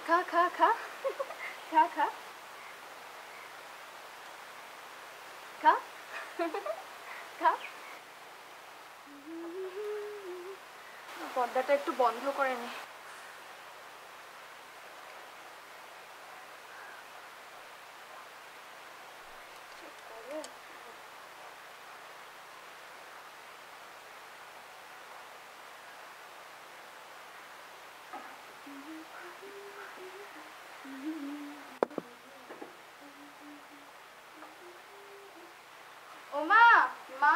খা খা খা খা খা খা খা। পর্দাটা একটু বন্ধ করে নে। ও মা, মা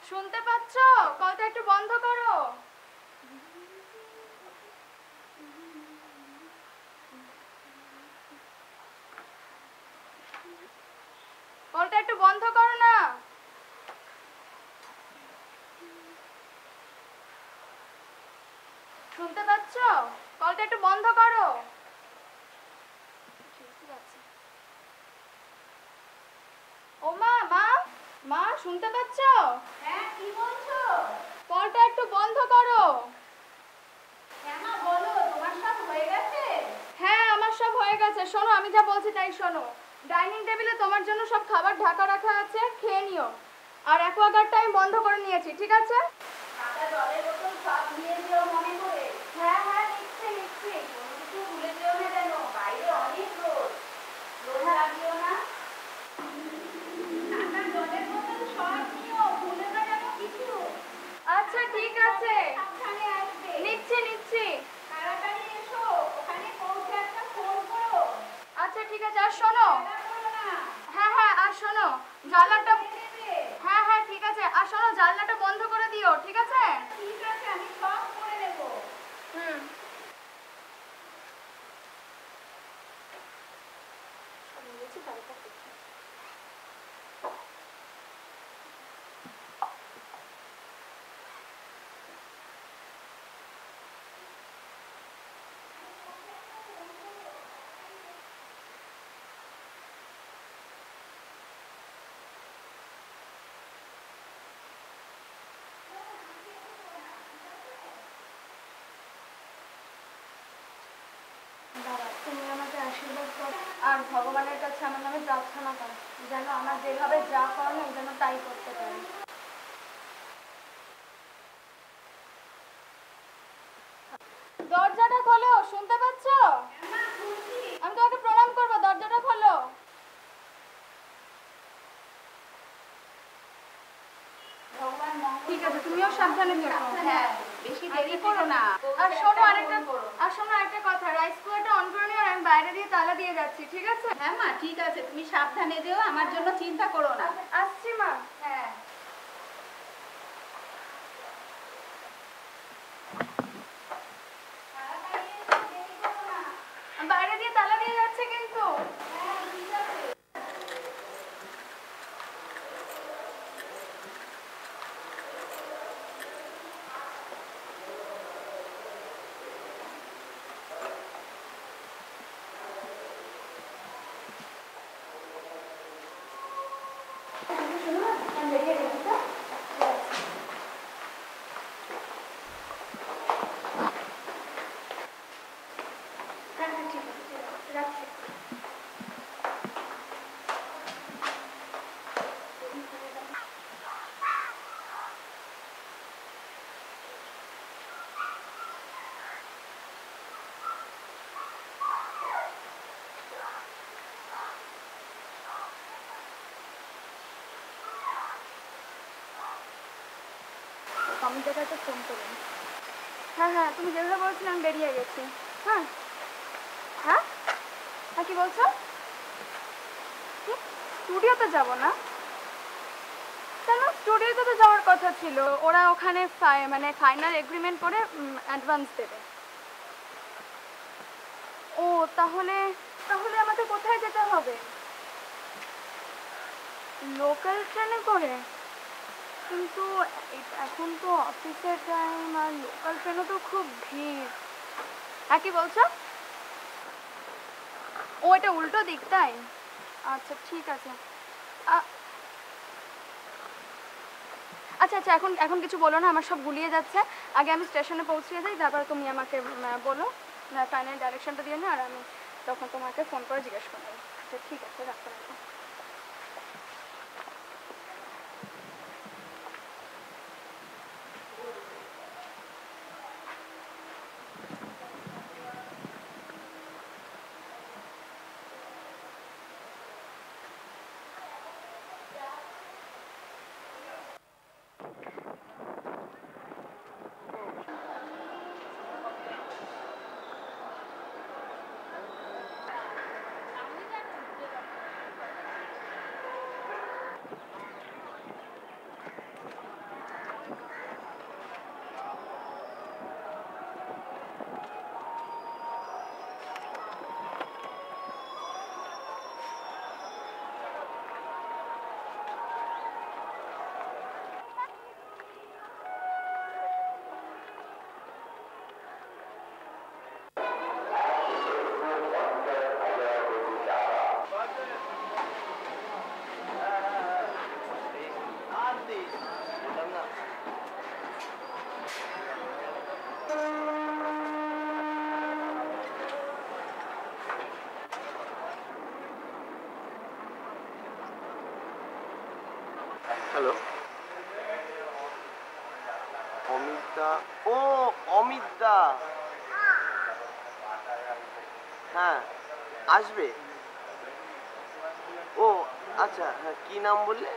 শুনতে পাচ্ছ? কলটা একটু বন্ধ করো। কলটা একটু বন্ধ করো না। শুনতে পাচ্ছ? কলটা একটু বন্ধ করো। ও মা, মা মা শুনতে পাচ্ছ? হ্যাঁ, কি বলছো? কলটা একটু বন্ধ করো। হ্যাঁ মা, বলো, তোমার সব হয়ে গেছে? হ্যাঁ, আমার সব হয়ে গেছে। শোনো, আমি যা বলছি তাই শোনো। ডাইনিং টেবিলে তোমার জন্য সব খাবার ঢাকা রাখা আছে, খেয়ে নিও। আর অ্যাকোয়াগার্ডটা আমি বন্ধ করে নিয়েছি, ঠিক আছে? কাঁচা জলের বোতল সব নিয়ে যেও মনে করে। হ্যাঁ হ্যাঁ, নিচ্ছি নিচ্ছি। কোনো কিছু ভুলে যেও না যেন, বাইরে অনেক রোদ। রোদ লাগিও না। কাঁচা জলের বোতল সব নিও, ভুলে না যেন কিছু। আচ্ছা ঠিক আছে, সাবধানে আসবে। নিচ্ছি নিচ্ছি। তাড়াতাড়ি এসো, ওখানে পৌঁছে একটা ফোন করো। আচ্ছা ঠিক আছে, আর শোনো। খেলা করো না। হ্যাঁ হ্যাঁ, আর শোনো, জানলাটা। খেয়ে নেবে। হ্যাঁ হ্যাঁ ঠিক আছে, আর শোনো, জানলাটা বন্ধ করে দিও, ঠিক আছে? ঠিক আছে, আমি সব করে নেবো। হুম। বাবা, তুমি আমাকে আশীর্বাদ করো আর ভগবানের কাছে আমার নামে প্রার্থনা করো যেন আমার যেভাবে যা করণীয় যেন তাই করতে পারি। দরজাটা খোলো, শুনতে পাচ্ছ? মা, শুনছি। আমি তোমাকে প্রণাম করবো, দরজাটা খোলো। ভগবান মঙ্গল ঠিক আছে, তুমিও সাবধানে থেকো। হ্যাঁ, বেশি দেরি করো না। আর শোনো আরেকটা কথা, রাইস কুকারটা অন করে নিও, আর আমি বাইরে দিয়ে তালা দিয়ে যাচ্ছি, ঠিক আছে? হ্যাঁ মা, ঠিক আছে, তুমি সাবধানে যেও, আমার জন্য চিন্তা করো না। আসছি মা। হ্যাঁ। তাড়াতাড়ি এসো, দেরি করো না। বাইরে দিয়ে তালা দিয়ে যাচ্ছে কিন্তু। হ্যাঁ, ঠিক আছে। আমি বেরিয়ে গেছি তো? হ্যাঁ হ্যাঁ ঠিক আছে, রাখছি। কমিটির কাছে ফোন করুন। হ্যাঁ হ্যাঁ, তুমি যেভাবে বলছিলে আমি বেরিয়ে গেছি। হ্যাঁ হ্যাঁ হ্যাঁ, কি বলছো? কি, স্টুডিওতে যাব না? কেন, স্টুডিওতে তো যাওয়ার কথা ছিল। ওরা ওখানে মানে ফাইনাল এগ্রিমেন্ট করে অ্যাডভান্স দেবে। ও, তাহলে তাহলে আমাদের কোথায় যেতে হবে? লোকাল ট্রেনে করে? কিন্তু এখন তো অফিসের টাইম, আর লোকাল ট্রেনও তো খুব ভিড়। হ্যাঁ, কি বলছো? ও, এটা উল্টো দিক, তাই? আচ্ছা ঠিক আছে। আচ্ছা আচ্ছা, এখন এখন কিছু বলো না, আমার সব গুলিয়ে যাচ্ছে। আগে আমি স্টেশনে পৌঁছিয়ে যাই, তারপরে তুমি আমাকে বলো, ফাইনাল ডাইরেকশনটা দিয়ে না, আর আমি তখন তোমাকে ফোন করে জিজ্ঞেস করবো। আচ্ছা ঠিক আছে, রাখো রাখো। হ্যালো, অমিতদা। ও অমিতদা, হ্যাঁ আসবে। ও আচ্ছা, হ্যাঁ কি নাম বললে?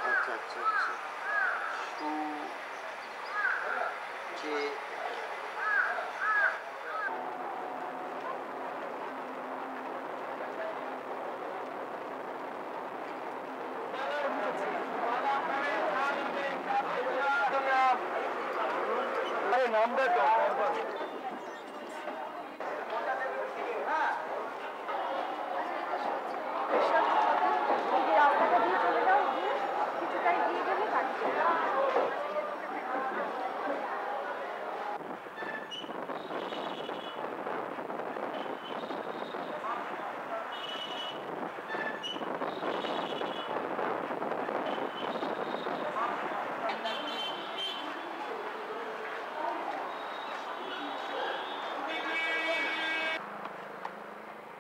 আচ্ছা আচ্ছা আচ্ছা, সু যে নামটা তো রাস্তাটা দিয়ে চলে যাও, গিয়ে কিছুটাই দিয়ে গেলে কাটছে।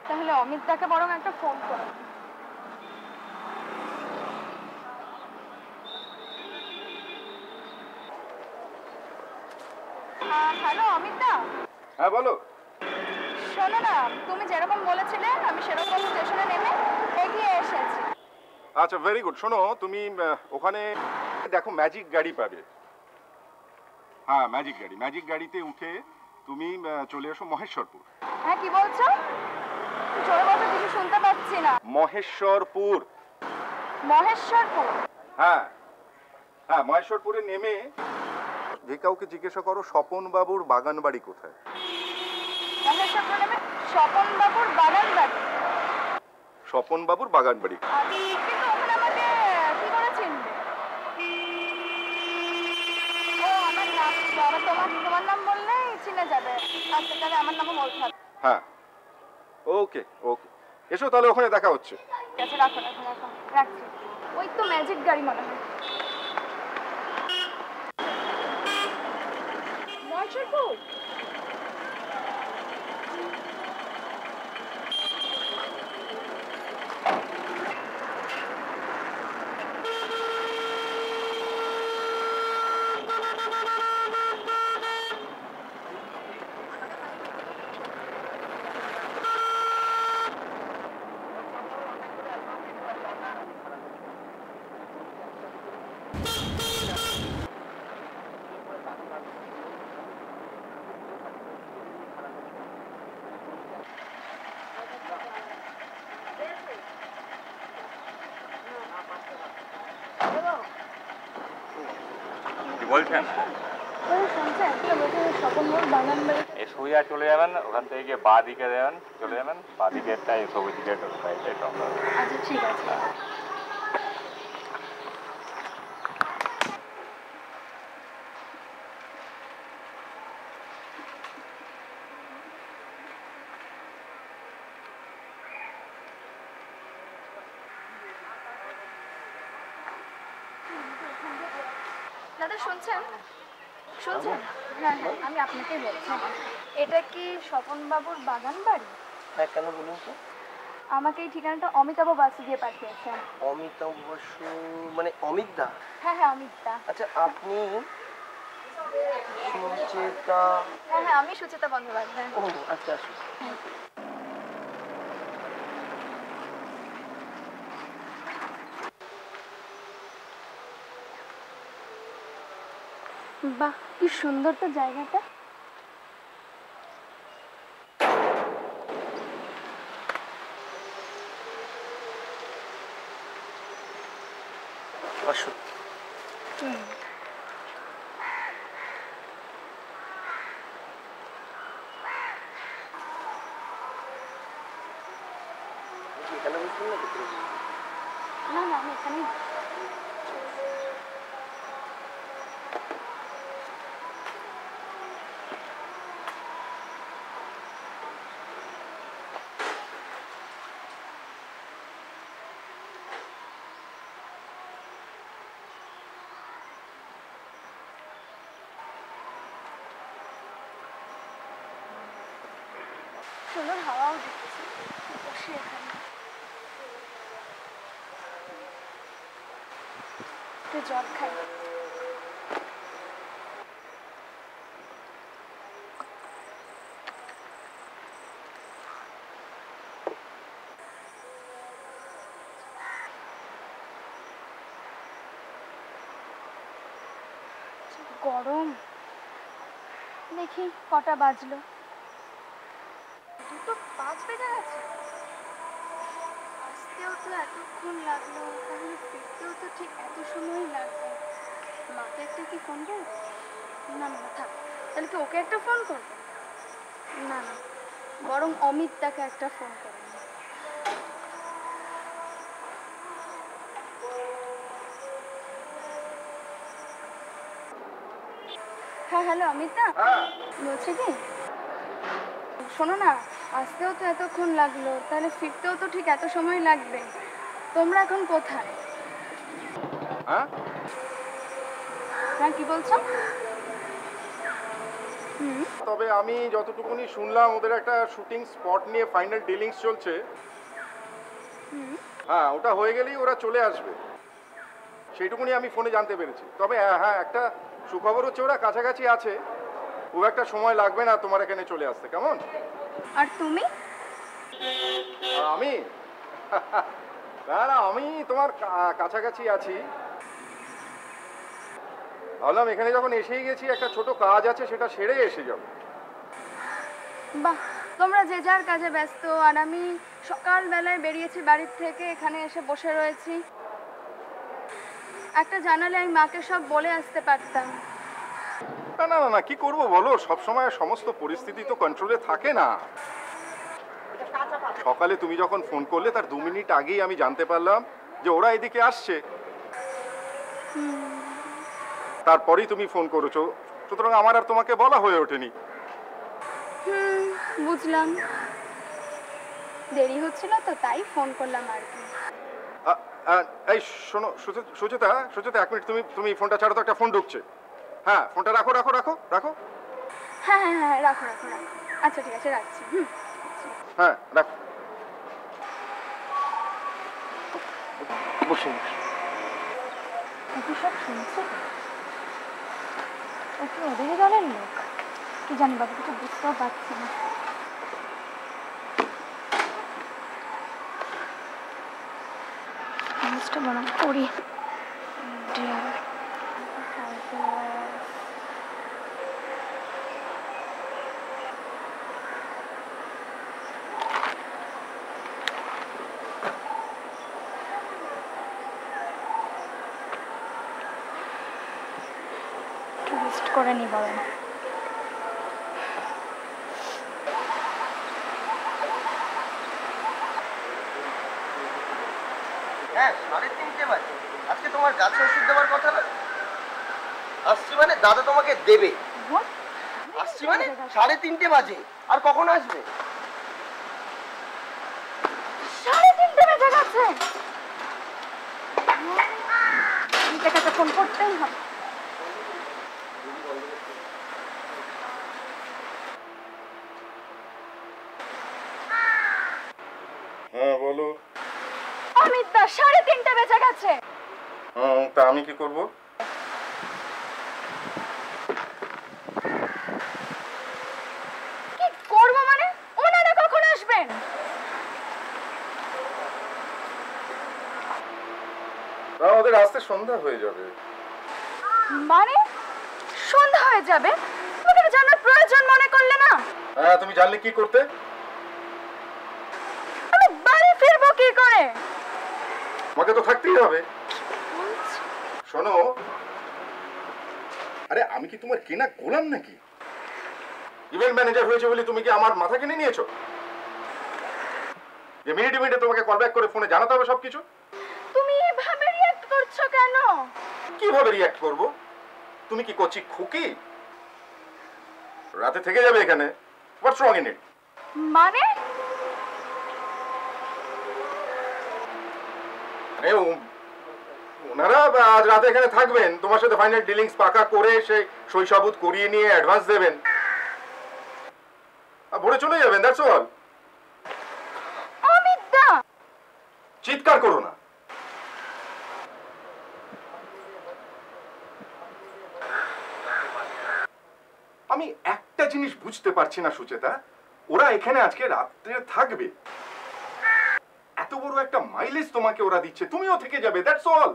তাহলে অমিতদাকে বরং একটা ফোন করো। হ্যালো অমিতদা। হ্যাঁ বলো। শোনো না, তুমি যেরকম বলেছিলে আমি সেরকম স্টেশনে নেমে এগিয়ে এসেছি। আচ্ছা ভেরি গুড। শোনো তুমি ওখানে দেখো ম্যাজিক গাড়ি পাবে। হ্যাঁ ম্যাজিক গাড়ি, ম্যাজিক গাড়িতে উঠে তুমি চলে এসো মহেশ্বরপুর। হ্যাঁ কি বলছো? জোরে বলছো, কিছু শুনতে পাচ্ছি না। মহেশ্বরপুর। মহেশ্বরপুর? হ্যাঁ হ্যাঁ, মহেশ্বরপুরে নেমে যে কাউকে জিজ্ঞাসা করো স্বপন বাবুর বাগান বাড়ি কোথায়। মহেশ্বরপুর নেমে স্বপন বাবুর বাগান বাড়ি? স্বপন বাবুর বাগান বাড়ি। কিন্তু ওখানে আমাকে কি করে চিনবে? ও আমার নাম, তোমার নাম বললেই চিনে যাবে। আচ্ছা তাহলে আমার নামও বলতে হবে। হ্যাঁ ওকে ওকে, এসো তাহলে ওখানে দেখা হচ্ছে। ঠিক আছে, রাখো রাখো রাখো, রাখছি। ওই তো ম্যাজিক গাড়ি মনে হয়। মহেশ্বরপুর? কি বলছেন? এই সোজা চলে যাবেন, ওখান থেকে গিয়ে বাঁ দিকে যাবেন, চলে যাবেন বাঁ দিকেরটাই সবুজ দিকের সাইডটাই তো আমরা। আচ্ছা ঠিক আছে। দাদা শুনছেন? শুনছেন? হ্যাঁ হ্যাঁ, আমি আপনাকেই বলছি। এটা কি স্বপন বাবুর বাগান বাড়ি? হ্যাঁ, কেন বলুন তো? আমাকে এই ঠিকানাটা অমিতাভ বাসু দিয়ে পাঠিয়েছেন। অমিতাভ বসু মানে অমিত দা? হ্যাঁ হ্যাঁ, অমিতদা। আচ্ছা, আপনি সুচেতা? হ্যাঁ হ্যাঁ, আমি সুচেতা বন্দ্যোপাধ্যায়। ও আচ্ছা, আসুন। বাহ, কি সুন্দর তো জায়গাটা। আসুন। এখানে বসুন না, ভিতরে বসুন। না না, আমি এখানেই। সুন্দর হাওয়াও দিচ্ছে, বসে এখানে একটু জল খাই। গরম। দেখি কটা বাজলো। 2:05 বেজে গেছে। আসতেও তো এতক্ষণ লাগলো, তাহলে ফিরতেও তো ঠিক এত সময়ই লাগবে। মাকে একটা কি ফোন করবো? না না থাক, তাহলে কি ওকে একটা ফোন করবো? না না, বরং অমিতদাকে একটা ফোন করবো। হ্যাঁ হ্যালো অমিতা, বলছি কি, শোনো না, আসতেও তো এতক্ষণ লাগলো, তাহলে ফিরতেও তো ঠিক এত সময় লাগবে। তোমরা এখন কোথায়? হ্যাঁ, হ্যাঁ কি বলছো? তবে আমি যতটুকুনি শুনলাম ওদের একটা শুটিং স্পট নিয়ে ফাইনাল ডিলিংস চলছে। হ্যাঁ, ওটা হয়ে গেলেই ওরা চলে আসবে, সেইটুকুনি আমি ফোনে জানতে পেরেছি। তবে হ্যাঁ, একটা সুখবর হচ্ছে ওরা কাছাকাছি আছে, খুব একটা সময় লাগবে না তোমার এখানে চলে আসতে, কেমন? আর তুমি? আর আমি না না, আমি তোমার কাছাকাছি আছি। ভাবলাম এখানে যখন এসেই গেছি, একটা ছোট কাজ আছে, সেটা সেরে এসে যাবো। বাহ, তোমরা যে যার কাজে ব্যস্ত, আর আমি সকালবেলায় বেরিয়েছি বাড়ির থেকে, এখানে এসে বসে রয়েছি। একটা জানালে আমি মাকে সব বলে আসতে পারতাম। না না না না, কি করবো বলো, সবসময় সমস্ত পরিস্থিতি তো কন্ট্রোলে থাকে না। সকালে তুমি যখন ফোন করলে তার 2 মিনিট আগেই আমি জানতে পারলাম যে ওরা এদিকে আসছে, তারপরেই তুমি ফোন করেছো, সুতরাং আমার আর তোমাকে বলা হয়ে ওঠেনি। বুঝলাম, দেরি হচ্ছিল তো তাই ফোন করলাম আর কি। এই শোনো সুচেতা, সুচেতা 1 মিনিট, তুমি ফোনটা ছাড়ো তো, একটা ফোন ঢুকছে। হ্যাঁ, ফোনটা রাখো রাখো রাখো রাখো। হ্যাঁ হ্যাঁ হ্যাঁ, রাখো রাখো রাখো। আচ্ছা ঠিক আছে, রাখছি। হ্যাঁ রাখো। বসুন। ওকে সব শুনছে, ওকে ওদেরই দলের লোক, কি জানি বাবা, কিছু বুঝতেও পারছি না। জিনিসটা বরং করি। টুরিস্ট করে নি বরং। হ্যাঁ, 3:30 বাজে। আজকে তোমার গাছে ওষুধ দেওয়ার কথা না? আসছি মানে দাদা তোমাকে দেবে। আসছি মানে 3:30 বাজে। আর কখন আসবে? 3:30 বেজে গেছে। ফোন করতেই হবে। বলো। অমিত দা 3:30 বেজে গেছে। তা আমি কি করব? কি করব মানে? ওনারা কখন আসবেন? ওদের আসতে সন্ধ্যা হয়ে যাবে। মানে সন্ধ্যা হয়ে যাবে? তোমাকে জানার প্রয়োজন মনে করলে না? হ্যাঁ, তুমি জানলে কি করতে? আমি বাড়ি ফিরবো কি করে? তোমাকে তো থাকতেই হবে। শোনো, আরে আমি কি তোমার কেনা গোলাম নাকি? ইভেন্ট ম্যানেজার হয়েছে বলে তুমি কি আমার মাথা কিনে নিয়েছো? যে মিনিটে মিনিটে তোমাকে কল ব্যাক করে ফোনে জানাতে হবে সবকিছু? তুমি এভাবে রিঅ্যাক্ট করছো কেন? কিভাবে রিঅ্যাক্ট করব? তুমি কি কচি খুকি? রাতে থেকে যাবে এখানে? হোয়াটস রং ইন ইট? মানে ওনারা আজ রাতে এখানে থাকবেন, তোমার সাথে ফাইনাল ডিলিংস পাকা করে সেই শৈশবুত করিয়ে নিয়ে অ্যাডভান্স দেবেন, আর ভোরে চলে যাবেন, দ্যাটস অল। অমিত দা, চিৎকার করো না। আমি একটা জিনিস বুঝতে পারছি না সুচেতা, ওরা এখানে আজকে রাত্রে থাকবে, এত বড় একটা মাইলেজ তোমাকে ওরা দিচ্ছে, তুমিও থেকে যাবে, দ্যাটস অল।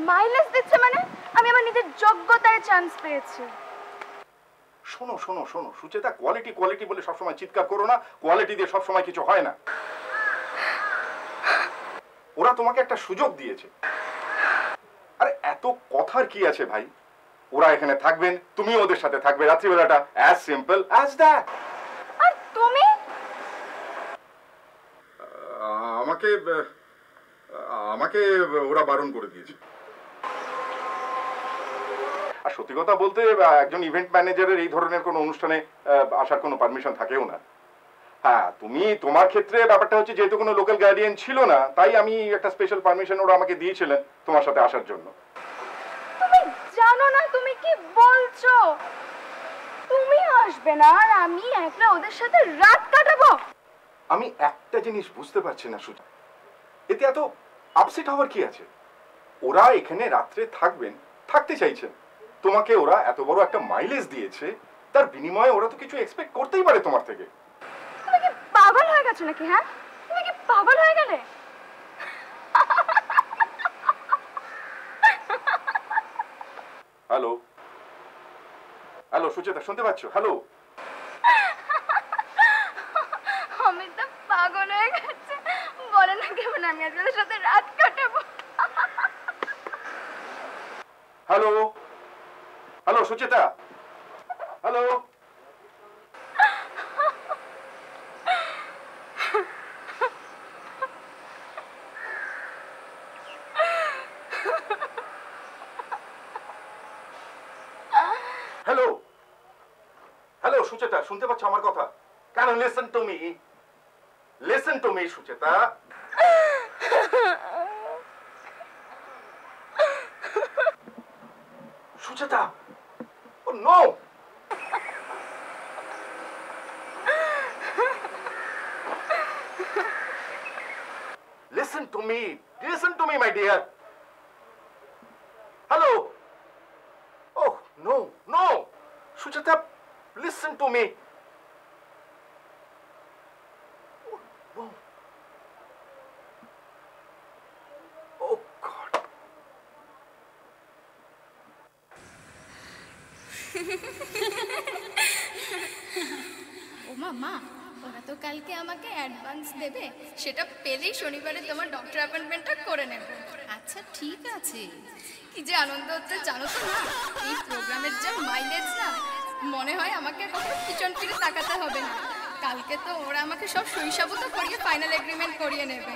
মাইলেজ দিচ্ছে মানে? আমি আমার নিজের যোগ্যতায় চান্স পেয়েছি। শোনো শোনো শোনো সুচেতা, কোয়ালিটি কোয়ালিটি বলে সবসময় চিৎকার করো না, কোয়ালিটি দিয়ে সবসময় কিছু হয় না। ওরা তোমাকে একটা সুযোগ দিয়েছে, আরে এত কথার কি আছে ভাই? ওরা এখানে থাকবেন, তুমি ওদের সাথে থাকবে রাত্রিবেলাটা, অ্যাজ সিম্পল অ্যাজ দ্যাট। আর তুমি? আমাকে আমাকে ওরা বারণ করে দিয়েছে। আর সত্যি কথা বলতে একজন ইভেন্ট ম্যানেজারের এই ধরনের কোনো অনুষ্ঠানে আসার কোনো পারমিশন থাকেও না। হ্যাঁ, তুমি তোমার ক্ষেত্রে ব্যাপারটা হচ্ছে যেহেতু কোনো লোকাল গার্ডিয়ান ছিল না, তাই আমি একটা স্পেশাল পারমিশন ওরা আমাকে দিয়েছিলেন তোমার সাথে আসার জন্য। তুমি জানো না তুমি কি বলছো? তুমি আসবে না আর আমি একলা ওদের সাথে রাত কাটাবো? আমি একটা জিনিস বুঝতে পারছি না সুজা, এতে এত আপসেট হওয়ার কি আছে? ওরা এখানে রাত্রে থাকবেন, থাকতে চাইছেন, তোমাকে ওরা এত বড় একটা মাইলেজ দিয়েছে, তার বিনিময়ে ওরা তো কিছু এক্সপেক্ট করতেই পারে তোমার থেকে। তুমি কি পাগল হয়ে গেছো নাকি? হ্যাঁ, তুমি কি পাগল হয়ে গেলে? হ্যালো হ্যালো সুচেতা, শুনতে পাচ্ছ? হ্যালো। অমিত দা পাগল হয়ে গেছে, বলে না কেমন আমি আজ ওদের সাথে রাত কাটাবো। Hello hello Sucheta, hello. Hello hello Sucheta, শুনতে পাচ্ছ আমার কথা? কেন? Listen to me, listen to me Sucheta. Sucheta, oh no. Listen to me. Listen to me, my dear. Hello. Oh, no, no. Sucheta, listen to me. Oh, no. Oh, God. ও মা, ওরা তো কালকে আমাকে অ্যাডভান্স দেবে, সেটা পেলেই শনিবারে তোমার ডক্টর অ্যাপয়েন্টমেন্টটা করে নেব। আচ্ছা ঠিক আছে। কি যে আনন্দ হচ্ছে জানো তো না, এই প্রোগ্রামের যে মাইলেজ না, মনে হয় আমাকে কখনো পিছন ফিরে তাকাতে হবে না। কালকে তো ওরা আমাকে সব শৈশবত করিয়ে ফাইনাল এগ্রিমেন্ট করিয়ে নেবে।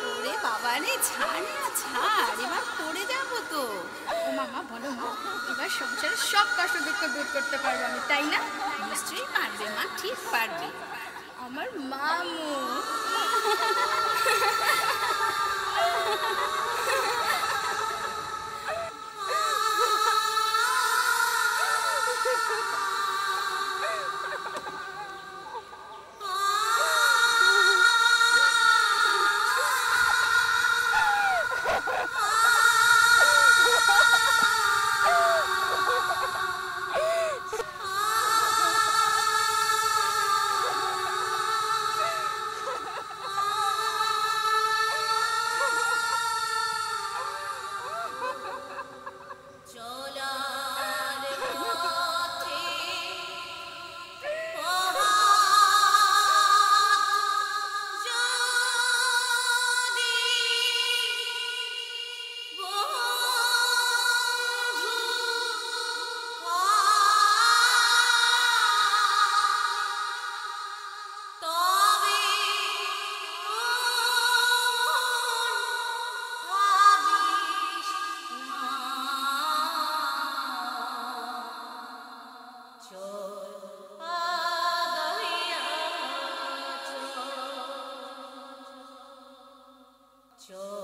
ওরে বাবা রে, ছাড় না ছাড়, এবার পড়ে যাবো তো। ও মামা বলো মা, এবার সংসারের সব কষ্ট দুঃখ দূর করতে পারবো আমি, তাই না? নিশ্চয়ই পারবে মা, ঠিক পারবে। আমার মামু। চল